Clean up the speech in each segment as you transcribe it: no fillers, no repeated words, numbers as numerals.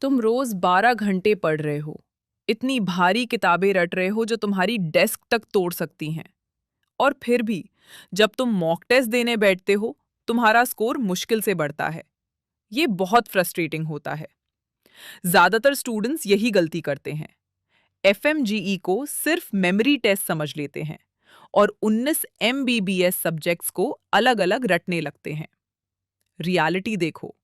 तुम रोज 12 घंटे पढ़ रहे हो। इतनी भारी किताबें रट रहे हो जो तुम्हारी डेस्क तक तोड़ सकती हैं। और फिर भी जब तुम मॉक टेस्ट देने बैठते हो, तुम्हारा स्कोर मुश्किल से बढ़ता है। ये बहुत फ्रस्ट्रेटिंग होता है। ज्यादातर स्टूडेंट्स यही गलती करते हैं। एफएमजीई को सिर्फ मेमोरी टेस्ट समझ लेते हैं और 19 एमबीबीएस सब्जेक्ट्स को अलग अलग रटने लगते हैं। रियलिटी देखो,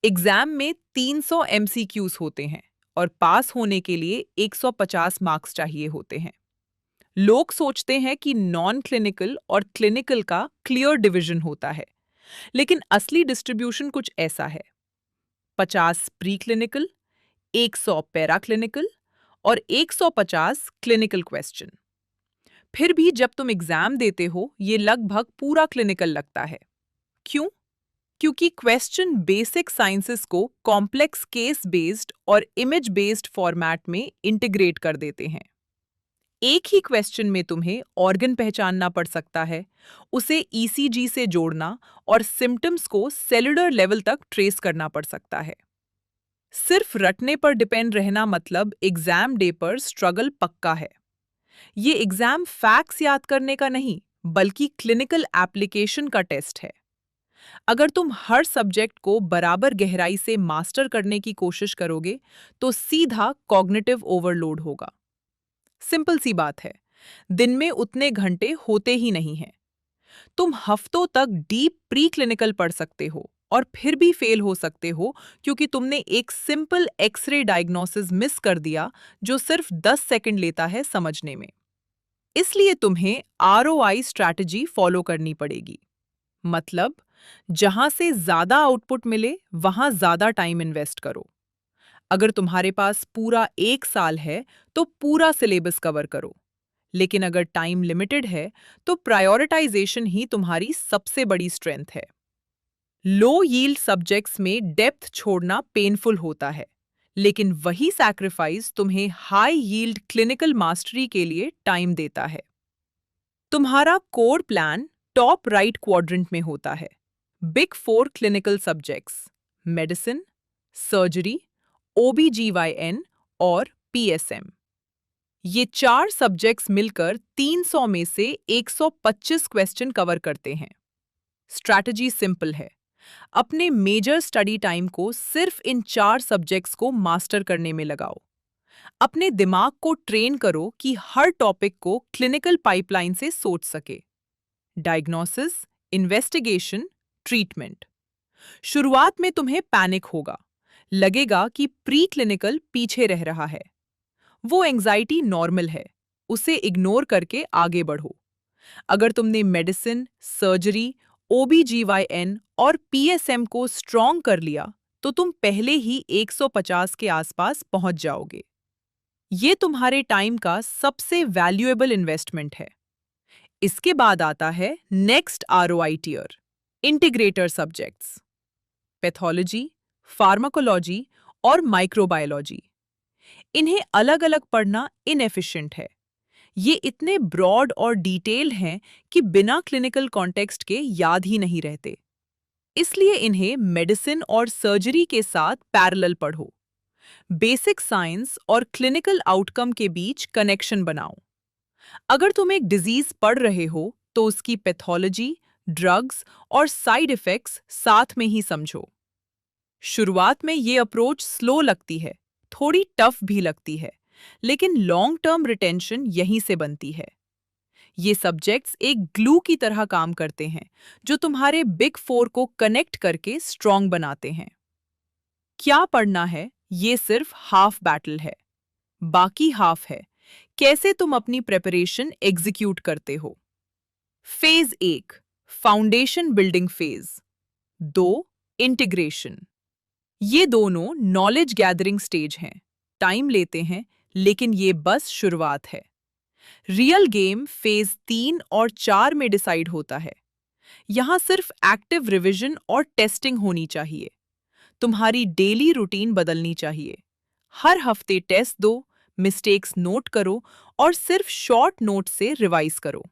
एग्जाम में 300 एमसीक्यूज होते हैं और पास होने के लिए 150 मार्क्स चाहिए होते हैं। लोग सोचते हैं कि नॉन क्लिनिकल और क्लिनिकल का क्लियर डिवीजन होता है, लेकिन असली डिस्ट्रीब्यूशन कुछ ऐसा है: 50 प्री क्लिनिकल, 100 पैरा क्लिनिकल और 150 क्लिनिकल क्वेश्चन। फिर भी जब तुम एग्जाम देते हो, ये लगभग पूरा क्लिनिकल लगता है। क्यों? क्योंकि क्वेश्चन बेसिक साइंसेस को कॉम्प्लेक्स केस बेस्ड और इमेज बेस्ड फॉर्मेट में इंटीग्रेट कर देते हैं। एक ही क्वेश्चन में तुम्हें ऑर्गन पहचानना पड़ सकता है, उसे ईसीजी से जोड़ना और सिम्टम्स को सेलुलर लेवल तक ट्रेस करना पड़ सकता है। सिर्फ रटने पर डिपेंड रहना मतलब एग्जाम डे पर स्ट्रगल पक्का है। ये एग्जाम फैक्ट्स याद करने का नहीं, बल्कि क्लिनिकल एप्लीकेशन का टेस्ट है। अगर तुम हर सब्जेक्ट को बराबर गहराई से मास्टर करने की कोशिश करोगे, तो सीधा कॉग्निटिव ओवरलोड होगा। सिंपल सी बात है, दिन में उतने घंटे होते ही नहीं हैं। तुम हफ्तों तक डीप प्री क्लिनिकल पढ़ सकते हो और फिर भी फेल हो सकते हो, क्योंकि तुमने एक सिंपल एक्सरे डायग्नोसिस मिस कर दिया जो सिर्फ 10 सेकंड लेता है समझने में। इसलिए तुम्हें आरओआई स्ट्रैटेजी फॉलो करनी पड़ेगी। मतलब, जहां से ज्यादा आउटपुट मिले वहां ज्यादा टाइम इन्वेस्ट करो। अगर तुम्हारे पास पूरा 1 साल है, तो पूरा सिलेबस कवर करो। लेकिन अगर टाइम लिमिटेड है, तो प्रायोरिटाइजेशन ही तुम्हारी सबसे बड़ी स्ट्रेंथ है। लो यील्ड सब्जेक्ट्स में डेप्थ छोड़ना पेनफुल होता है, लेकिन वही सैक्रिफाइस तुम्हें हाई यील्ड क्लिनिकल मास्टरी के लिए टाइम देता है। तुम्हारा core plan top right quadrant में होता है। Big 4 clinical subjects: medicine, surgery, OBGYN और पीएसएम। ये 4 सब्जेक्ट्स मिलकर 300 में से 125 क्वेश्चन कवर करते हैं। स्ट्रैटेजी सिंपल है। अपने मेजर स्टडी टाइम को सिर्फ इन 4 सब्जेक्ट्स को मास्टर करने में लगाओ। अपने दिमाग को ट्रेन करो कि हर टॉपिक को क्लिनिकल पाइपलाइन से सोच सके: डायग्नोसिस, इन्वेस्टिगेशन, ट्रीटमेंट। शुरुआत में तुम्हें पैनिक होगा, लगेगा कि प्री क्लिनिकल पीछे रह रहा है। वो एंजाइटी नॉर्मल है, उसे इग्नोर करके आगे बढ़ो। अगर तुमने मेडिसिन, सर्जरी, ओबीजीवाईएन और पीएसएम को स्ट्रॉन्ग कर लिया, तो तुम पहले ही 150 के आसपास पहुंच जाओगे। ये तुम्हारे टाइम का सबसे वैल्यूएबल इन्वेस्टमेंट है। इसके बाद आता है next ROI tier: integrator subjects. Pathology, pharmacology और माइक्रोबायोलॉजी। इन्हें अलग अलग पढ़ना इनएफिशिएंट है। ये इतने ब्रॉड और डिटेल्ड हैं कि बिना क्लिनिकल कॉन्टेक्स्ट के याद ही नहीं रहते। इसलिए इन्हें मेडिसिन और सर्जरी के साथ पैरेलल पढ़ो। बेसिक साइंस और क्लिनिकल आउटकम के बीच कनेक्शन बनाओ। अगर तुम एक डिजीज पढ़ रहे हो, तो उसकी पैथोलॉजी, ड्रग्स और साइड इफेक्ट्स साथ में ही समझो। शुरुआत में ये अप्रोच स्लो लगती है, थोड़ी टफ भी लगती है, लेकिन लॉन्ग टर्म रिटेंशन यहीं से बनती है। ये सब्जेक्ट्स एक ग्लू की तरह काम करते हैं, जो तुम्हारे बिग 4 को कनेक्ट करके स्ट्रॉन्ग बनाते हैं। क्या पढ़ना है, ये सिर्फ हाफ बैटल है। बाकी हाफ है कैसे तुम अपनी प्रिपरेशन एग्जीक्यूट करते हो। Phase 1: foundation building phase. 2: integration. ये दोनों नॉलेज गैदरिंग स्टेज हैं, टाइम लेते हैं, लेकिन ये बस शुरुआत है। रियल गेम फेज 3 और 4 में डिसाइड होता है। यहां सिर्फ एक्टिव रिवीजन और टेस्टिंग होनी चाहिए। तुम्हारी डेली रूटीन बदलनी चाहिए। हर हफ्ते टेस्ट दो, मिस्टेक्स नोट करो और सिर्फ शॉर्ट नोट से रिवाइज करो।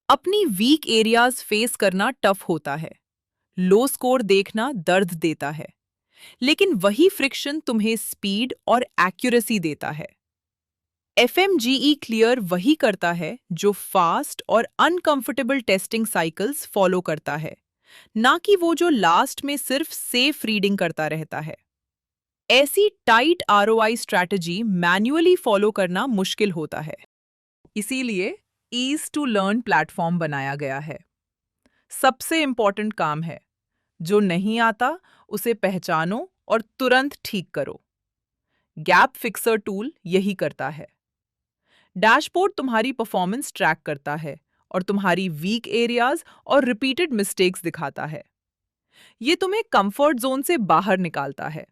अपनी वीक एरियाज फेस करना टफ होता है। लो स्कोर देखना दर्द देता है। लेकिन वही फ्रिक्शन तुम्हें स्पीड और एक्यूरेसी देता है। FMGE क्लियर वही करता है जो फास्ट और अनकंफर्टेबल टेस्टिंग साइकिल्स फॉलो करता है, ना कि वो जो लास्ट में सिर्फ सेफ रीडिंग करता रहता है। ऐसी tight ROI strategy manually follow करना मुश्किल होता है। इसीलिए ईज टू लर्न प्लेटफॉर्म बनाया गया है। सबसे इंपॉर्टेंट काम है, जो नहीं आता उसे पहचानो और तुरंत ठीक करो। गैप फिक्सर टूल यही करता है। डैशबोर्ड तुम्हारी परफॉर्मेंस ट्रैक करता है और तुम्हारी वीक एरियाज और रिपीटेड मिस्टेक्स दिखाता है। ये तुम्हें कंफर्ट जोन से बाहर निकालता है।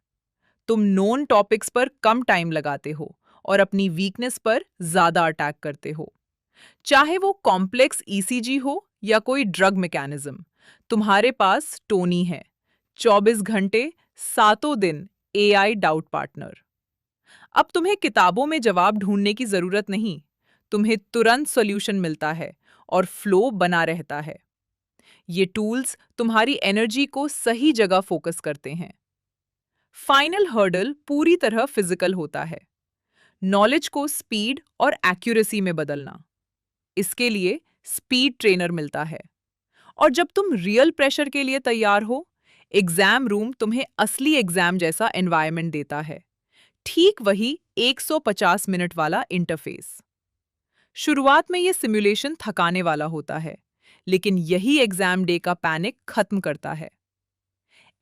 तुम नोन टॉपिक्स पर कम टाइम लगाते हो और अपनी वीकनेस पर ज्यादा अटैक करते हो। चाहे वो कॉम्प्लेक्स ECG हो या कोई ड्रग मैकेनिज्म, तुम्हारे पास टोनी है। 24 घंटे, सातों दिन AI डाउट पार्टनर। अब तुम्हें किताबों में जवाब ढूंढने की जरूरत नहीं, तुम्हें तुरंत सॉल्यूशन मिलता है और फ्लो बना रहता है। ये टूल्स तुम्हारी एनर्जी को सही जगह फोकस करते हैं। फाइनल हर्डल पूरी तरह फिजिकल होता है, नॉलेज को स्पीड और एक्यूरेसी में बदलना। इसके लिए स्पीड ट्रेनर मिलता है। और जब तुम रियल प्रेशर के लिए तैयार हो, एग्जाम रूम तुम्हें असली एग्जाम जैसा एनवायरनमेंट देता है। ठीक वही 150 मिनट वाला इंटरफेस। शुरुआत में यह सिमुलेशन थकाने वाला होता है, लेकिन यही एग्जाम डे का पैनिक खत्म करता है।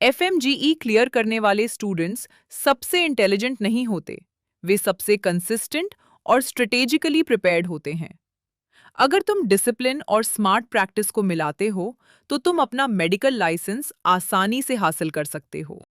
FMGE क्लियर करने वाले स्टूडेंट्स सबसे इंटेलिजेंट नहीं होते, वे सबसे कंसिस्टेंट और स्ट्रेटेजिकली प्रिपेयर्ड होते हैं। अगर तुम डिसिप्लिन और स्मार्ट प्रैक्टिस को मिलाते हो, तो तुम अपना मेडिकल लाइसेंस आसानी से हासिल कर सकते हो।